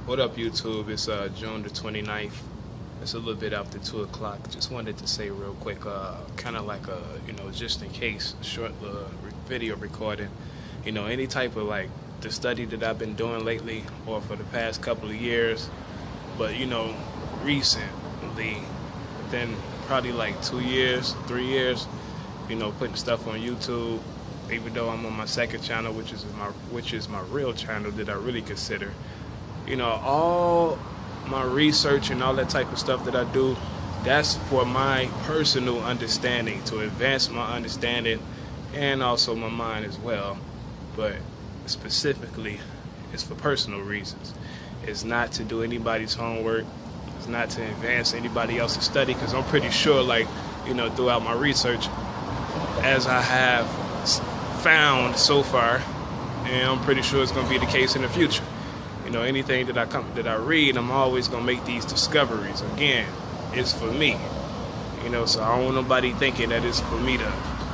What up, YouTube? It's June the 29th. It's a little bit after 2 o'clock. Just wanted to say real quick, kind of like just in case, short little video recording. Any type of like the study that I've been doing lately or for the past couple of years, but recently, within probably like 2 years, 3 years, putting stuff on YouTube. Even though I'm on my second channel, which is my real channel that I really consider. All my research and all that type of stuff that I do, that's for my personal understanding, to advance my understanding and also my mind as well. But specifically, it's for personal reasons. It's not to do anybody's homework. It's not to advance anybody else's study, because I'm pretty sure, throughout my research, as I have found so far, and I'm pretty sure it's going to be the case in the future. Anything that I read, I'm always gonna make these discoveries. Again, it's for me. So I don't want nobody thinking that it's for me to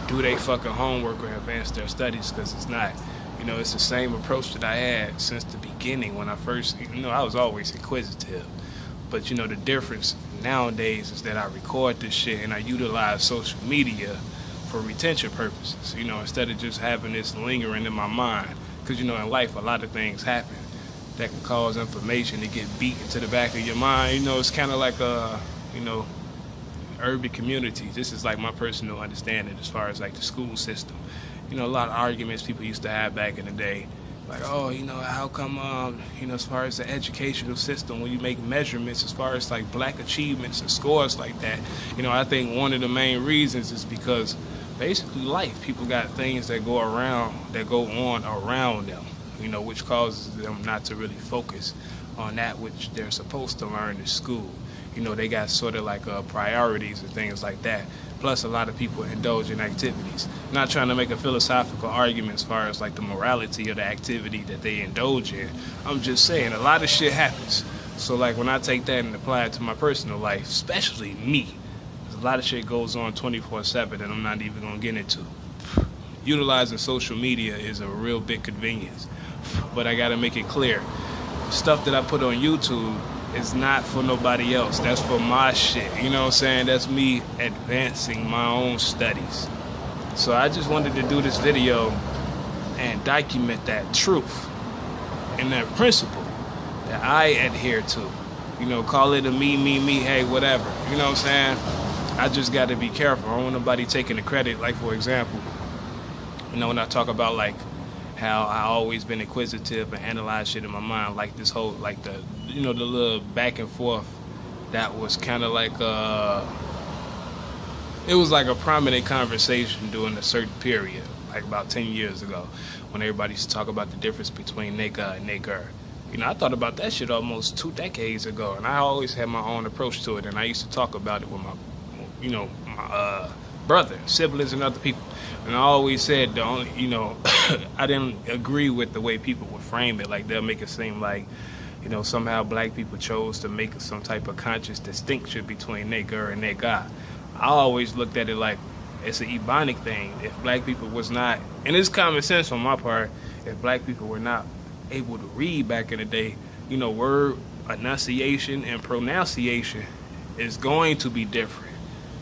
do their fucking homework or advance their studies, because it's not. It's the same approach that I had since the beginning when I first, I was always inquisitive. But the difference nowadays is that I record this shit and I utilize social media for retention purposes. Instead of just having this lingering in my mind, because in life a lot of things happen that can cause information to get beat into the back of your mind. It's kind of like urban communities. This is like my personal understanding as far as like the school system. A lot of arguments people used to have back in the day, like, oh, how come, as far as the educational system, when you make measurements as far as like black achievements and scores like that, I think one of the main reasons is because basically life, people got things that go on around them, which causes them not to really focus on that which they're supposed to learn in school. They got sort of like priorities and things like that. Plus, a lot of people indulge in activities. Not trying to make a philosophical argument as far as like the morality of the activity that they indulge in. I'm just saying a lot of shit happens. So like when I take that and apply it to my personal life, especially me, a lot of shit goes on 24/7 that I'm not even gonna get into. Utilizing social media is a real big convenience. But I gotta make it clear, the stuff that I put on YouTube is not for nobody else. That's for my shit. You know what I'm saying? That's me advancing my own studies. So I just wanted to do this video and document that truth and that principle that I adhere to. Call it a me, hey, whatever. You know what I'm saying? I just gotta be careful. I don't want nobody taking the credit. Like, for example, when I talk about like how I always been inquisitive and analyze shit in my mind, like this whole, like the little back and forth that was kind of like it was like a prominent conversation during a certain period, like about 10 years ago, when everybody used to talk about the difference between nigga and nigger. I thought about that shit almost 2 decades ago, and I always had my own approach to it, and I used to talk about it with my brother, siblings, and other people. And I always said the only, I didn't agree with the way people would frame it. Like, they'll make it seem like, somehow black people chose to make some type of conscious distinction between nigger and nigga. I always looked at it like it's an Ebonic thing. If black people was not, and it's common sense on my part, if black people were not able to read back in the day, word enunciation and pronunciation is going to be different.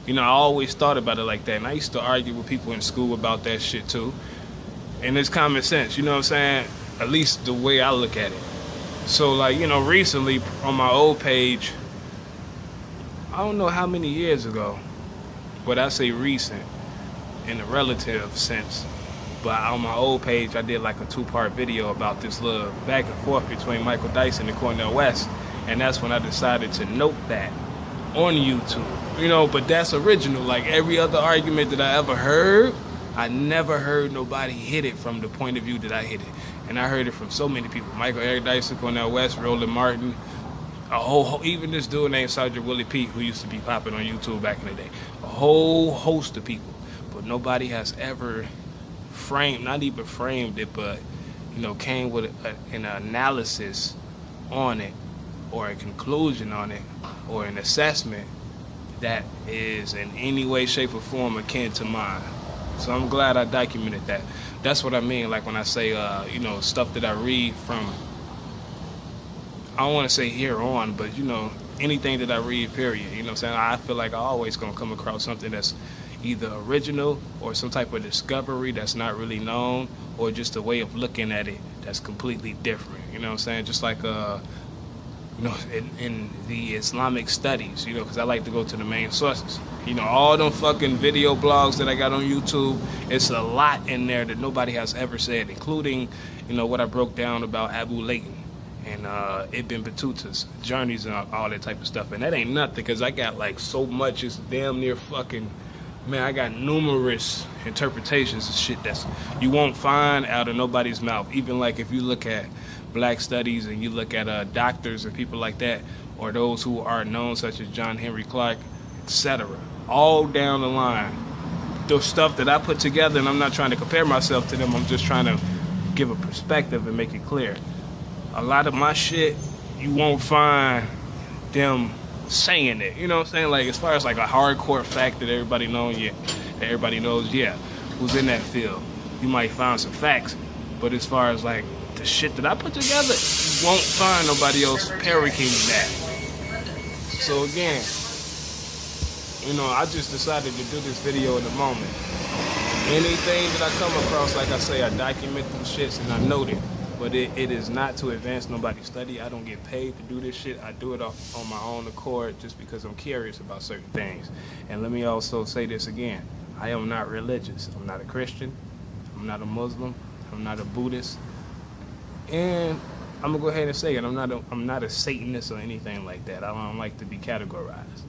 I always thought about it like that, and I used to argue with people in school about that shit too. And it's common sense, you know what I'm saying? At least the way I look at it. So like, recently on my old page, I don't know how many years ago, but I say recent in a relative sense. But on my old page, I did like a 2-part video about this little back and forth between Michael Dyson and Cornel West. And that's when I decided to note that on YouTube. But that's original. Like every other argument that I ever heard, I never heard nobody hit it from the point of view that I hit it. And I heard it from so many people. Michael Eric Dyson, Cornel West, Roland Martin, even this dude named Sergeant Willie Pete, who used to be popping on YouTube back in the day. A whole host of people. But nobody has ever not even framed it, but, came with an analysis on it, or a conclusion on it, or an assessment that is in any way, shape, or form akin to mine. So I'm glad I documented that. That's what I mean, like when I say, stuff that I read from I don't want to say here on, but you know, anything that I read, period. You know what I'm saying? I feel like I always gonna come across something that's either original or some type of discovery that's not really known, or just a way of looking at it that's completely different. You know what I'm saying? Just like you know, in the Islamic studies, you know, because I like to go to the main sources. You know, all them fucking video blogs that I got on YouTube, it's a lot in there that nobody has ever said, including, you know, what I broke down about Abu Layton and Ibn Battuta's journeys and all that type of stuff. And that ain't nothing, because I got like so much, it's damn near fucking, man, I got numerous interpretations of shit that's you won't find out of nobody's mouth. Even like if you look at black studies and you look at doctors and people like that, or those who are known, such as John Henry Clark, etc. All down the line, the stuff that I put together, and I'm not trying to compare myself to them, I'm just trying to give a perspective and make it clear. A lot of my shit, you won't find them saying it. You know what I'm saying? Like, as far as like a hardcore fact that everybody knows, yeah, who's in that field, you might find some facts. But as far as like the shit that I put together, you won't find nobody else parodying that. So again, you know, I just decided to do this video in the moment. Anything that I come across, like I say, I document them shits and I note it. But it is not to advance nobody's study. I don't get paid to do this shit. I do it on my own accord just because I'm curious about certain things. And let me also say this again. I am not religious. I'm not a Christian. I'm not a Muslim. I'm not a Buddhist. And I'm gonna go ahead and say it. I'm not a Satanist or anything like that. I don't like to be categorized.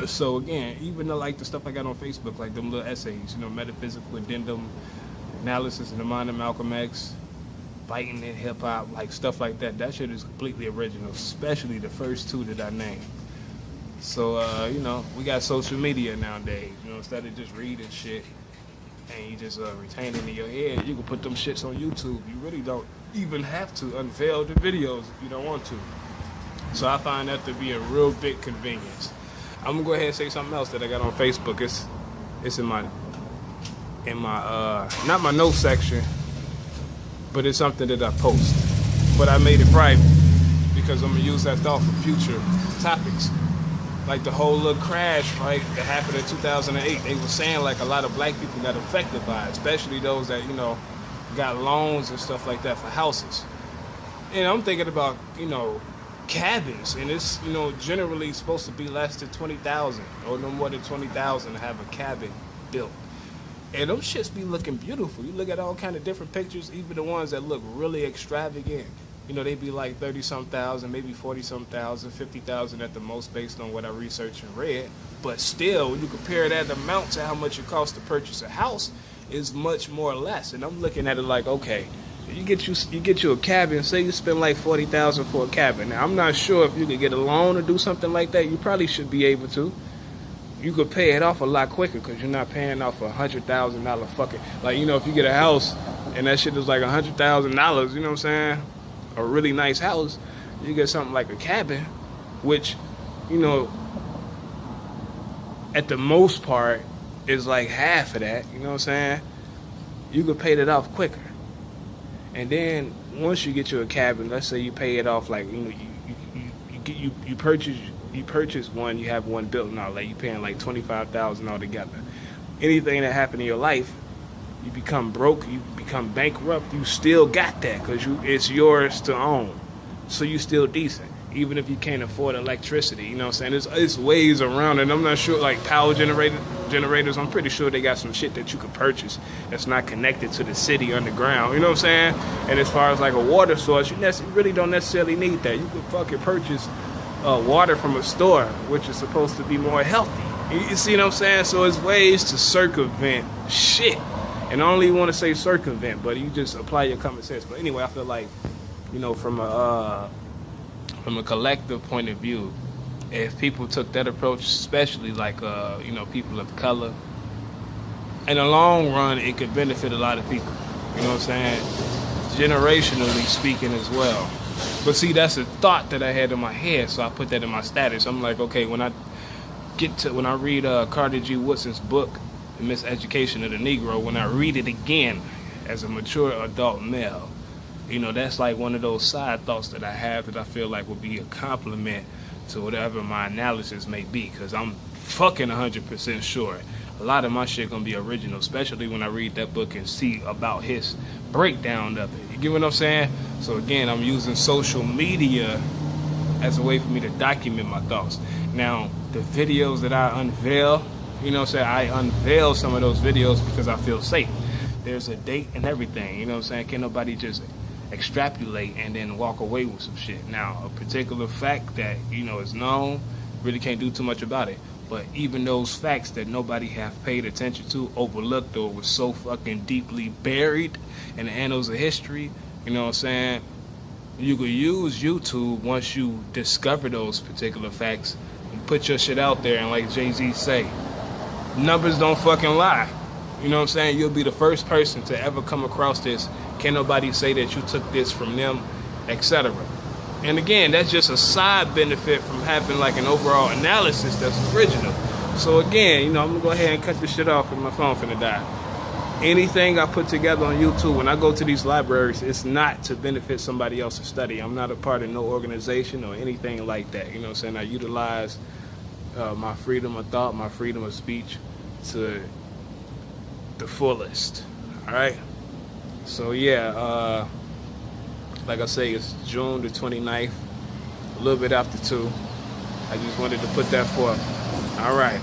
So again, even though like the stuff I got on Facebook, like them little essays, you know, metaphysical addendum, analysis of the mind of Malcolm X, biting in hip hop, like stuff like that. That shit is completely original, especially the first two that I named. So you know, we got social media nowadays. You know, instead of just reading shit and you just retain it in your head, you can put them shits on YouTube. You really don't even have to unveil the videos if you don't want to. So I find that to be a real big convenience. I'm gonna go ahead and say something else that I got on Facebook. It's in my not my notes section, but it's something that I post. But I made it private because I'm gonna use that thought for future topics. Like the whole little crash, right, that happened in 2008. They were saying like a lot of black people got affected by it, especially those that, you know, got loans and stuff like that for houses. And I'm thinking about, you know, cabins, and it's, you know, generally supposed to be less than 20,000 or no more than 20,000 to have a cabin built. And them shits be looking beautiful. You look at all kind of different pictures, even the ones that look really extravagant. You know, they be like 30-some thousand, maybe 40-some thousand, 50,000 at the most, based on what I researched and read. But still, when you compare that amount to how much it costs to purchase a house, is much more or less. And I'm looking at it like, okay, you get you a cabin. Say you spend like 40,000 for a cabin. Now, I'm not sure if you could get a loan or do something like that. You probably should be able to. You could pay it off a lot quicker because you're not paying off $100,000 fucking, like, you know, if you get a house and that shit is like $100,000, you know what I'm saying? A really nice house, you get something like a cabin, which, you know, at the most part is like half of that, you know what I'm saying? You could pay that off quicker. And then once you get you a cabin, let's say you pay it off, like, you know, you purchase one, you have one built and all that, you paying like $25,000 altogether. Anything that happened in your life, you become broke, you become bankrupt, you still got that because it's yours to own. So you still decent, even if you can't afford electricity, you know what I'm saying? There's ways around it. I'm not sure, like power generators, I'm pretty sure they got some shit that you could purchase that's not connected to the city underground, you know what I'm saying? And as far as like a water source, you really don't necessarily need that. You could fucking purchase water from a store, which is supposed to be more healthy. You see what I'm saying? So it's ways to circumvent shit. And I don't even want to say circumvent, but you just apply your common sense. But anyway, I feel like, you know, from a collective point of view, if people took that approach, especially like, you know, people of color, in the long run, it could benefit a lot of people. You know what I'm saying? Generationally speaking as well. But see, that's a thought that I had in my head, so I put that in my status. I'm like, okay, when I read Carter G. Woodson's book, The Miseducation of the Negro, when I read it again as a mature adult male, you know, that's like one of those side thoughts that I have that I feel like would be a compliment to whatever my analysis may be, because I'm fucking 100% sure a lot of my shit gonna be original, especially when I read that book and see about his breakdown of it. You get what I'm saying? So again, I'm using social media as a way for me to document my thoughts. Now, the videos that I unveil, you know what I'm saying, I unveil some of those videos because I feel safe. There's a date and everything, you know what I'm saying? Can't nobody just extrapolate and then walk away with some shit. Now, a particular fact that, you know, is known, really can't do too much about it. But even those facts that nobody have paid attention to, overlooked, or was so fucking deeply buried in the annals of history, you know what I'm saying? You could use YouTube once you discover those particular facts and put your shit out there, and like Jay-Z say, numbers don't fucking lie. You know what I'm saying? You'll be the first person to ever come across this. Can't nobody say that you took this from them, etc. And again, that's just a side benefit from having like an overall analysis that's original. So again, you know, I'm gonna go ahead and cut this shit off because my phone finna die. Anything I put together on YouTube, when I go to these libraries, it's not to benefit somebody else's study. I'm not a part of no organization or anything like that. You know what I'm saying? I utilize my freedom of thought, my freedom of speech to the fullest. All right? So yeah, like I say, it's June the 29th, a little bit after 2. I just wanted to put that forth. All right.